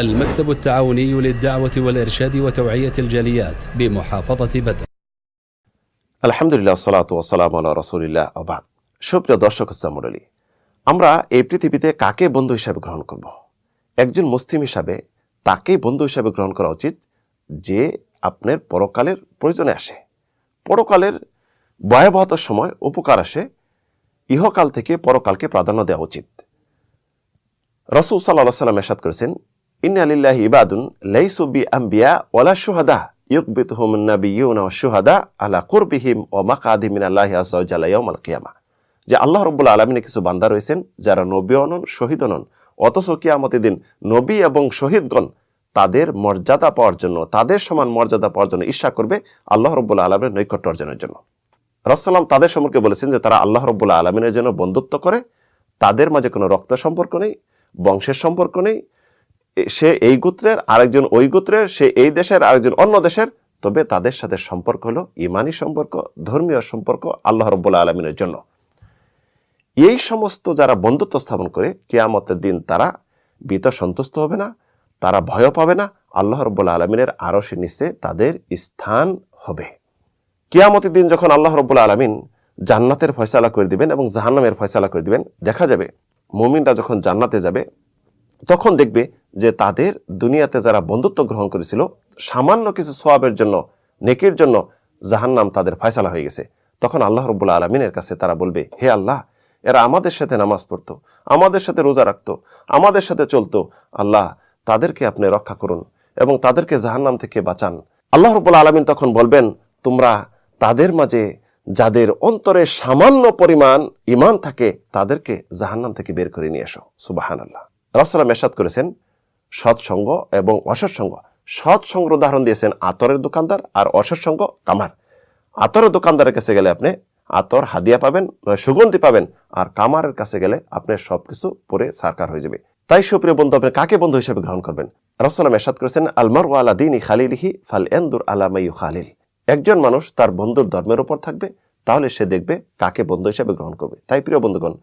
المكتب التعاوني للدعوة والإرشاد وتوعية الجاليات بمحافظة بدر। আলহামদুলিল্লাহ সালাতু ওয়াসসালামু আলা রাসূলিল্লাহ ওয়া বাদ। সুপ্রিয় দর্শক মণ্ডলী, আমরা এই পৃথিবীতে কাকে বন্ধু হিসাবে গ্রহণ করব? একজন মুসলিম হিসাবে তাকে বন্ধু হিসাবে গ্রহণ করা উচিত যে আপনার পরকালের প্রয়োজনে আসে, পরকালের ভয়াবহতার সময় উপকার আসে, ইহকাল থেকে পরকালকে প্রাধান্য দেওয়া উচিত। রাসূল সাল্লাল্লাহু আলাইহি ওয়াসাল্লাম ইরশাদ করেছেন, ইন্না লিল্লাহি ইবাদুন লাইসু বিআম্বিয়া ওয়ালা শুহাদা ইউকবিতুহুমুন নাবিয়্যুনা ওয়াশ শুহাদা আলা কুরবিহিম ওয়া মাকাদিম মিনাল্লাহি আযজা ওয়া জাল্লা ইয়াউমাল কিয়ামাহ। যে আল্লাহ রাব্বুল আলামিনের কিছু বান্দা রয়েছেন যারা নবীও নন, শহীদও নন, অথচ কিয়ামতের দিন নবী এবং শহীদগণ তাদের মর্যাদা পাওয়ার জন্য, তাদের সমান মর্যাদা পাওয়ার জন্য ঈর্ষা করবে আল্লাহ রাব্বুল আলামিনের নৈকট্য অর্জনের জন্য। রাসূলুল্লাহ তাদের সম্পর্কে বলেছেন যে তারা আল্লাহ রাব্বুল আলামিনের জন্য বন্ধুত্ব করে, তাদের মাঝে কোনো রক্ত সম্পর্ক নেই, বংশের সম্পর্ক নেই, সে এই গোত্রের, আরেকজন ওই গোত্রের, সে এই দেশের, আরেকজন অন্য দেশের, তবে তাদের সাথে সম্পর্ক হলো ঈমানি সম্পর্ক, ধর্মীয় সম্পর্ক আল্লাহ রাব্বুল আলামিনের জন্য। এই সমস্ত যারা বন্ধুত্ব স্থাপন করে কিয়ামতের দিন তারা ভীত সন্তুষ্ট হবে না, তারা ভয় পাবে না, আল্লাহ রাব্বুল আলামিনের আরশের নিচে তাদের স্থান হবে। কিয়ামতের দিন যখন আল্লাহ রাব্বুল আলামিন জান্নাতের ফয়সালা করে দিবেন এবং জাহান্নামের ফয়সালা করে দিবেন, দেখা যাবে মুমিনরা যখন জান্নাতে যাবে তখন দেখবে যে তাদের দুনিয়াতে যারা বন্ধুত্ব গ্রহণ করেছিল সামান্য কিছু সওয়াবের জন্য, নেকির জন্য জাহান্নাম তাদের ফয়সালা হয়ে গেছে। তখন আল্লাহ রাব্বুল আলামিনের কাছে তারা বলবে, হে আল্লাহ, এরা আমাদের সাথে নামাজ পড়তো, আমাদের সাথে রোজা রাখতো, আমাদের সাথে চলতো, আল্লাহ তাদেরকে আপনি রক্ষা করুন এবং তাদেরকে জাহান্নাম থেকে বাঁচান। আল্লাহ রাব্বুল আলামিন তখন বলবেন, তোমরা তাদের মাঝে যাদের অন্তরে সামান্য পরিমাণ ঈমান থাকে তাদেরকে জাহান্নাম থেকে বের করে নিয়ে এসো। সুবহানাল্লাহ। রাসূলুল্লাহ ইরশাদ করেছেন সৎসঙ্গ এবং অসৎসঙ্গ। সৎসঙ্গের উদাহরণ দিয়েছেন আতরের দোকানদার আর অসৎসঙ্গ কামার। আতরের দোকানদারের কাছে গেলে আপনি আতর হাদিয়া পাবেন, সুগন্ধি পাবেন, আর কামারের কাছে গেলে আপনার সবকিছু পরে সারকার হয়ে যাবে। তাই সুপ্রিয় বন্ধু, আপনি কাকে বন্ধু হিসেবে গ্রহণ করবেন? রাসূলুল্লাহ ইরশাদ করেছেন আল মারউ আলা দীনি খালিলিহি ফালয়ানদুর আলা মা ইউখালিল। একজন মানুষ তার বন্ধুর ধর্মের উপর থাকবে, তাহলে সে দেখবে কাকে বন্ধু হিসেবে গ্রহণ করবে। তাই প্রিয় বন্ধুগণ,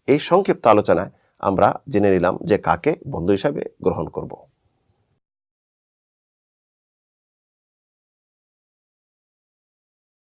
এই সংক্ষিপ্ত আলোচনায় আমরা জেনে নিলাম যে কাকে বন্ধু হিসেবে গ্রহণ করব।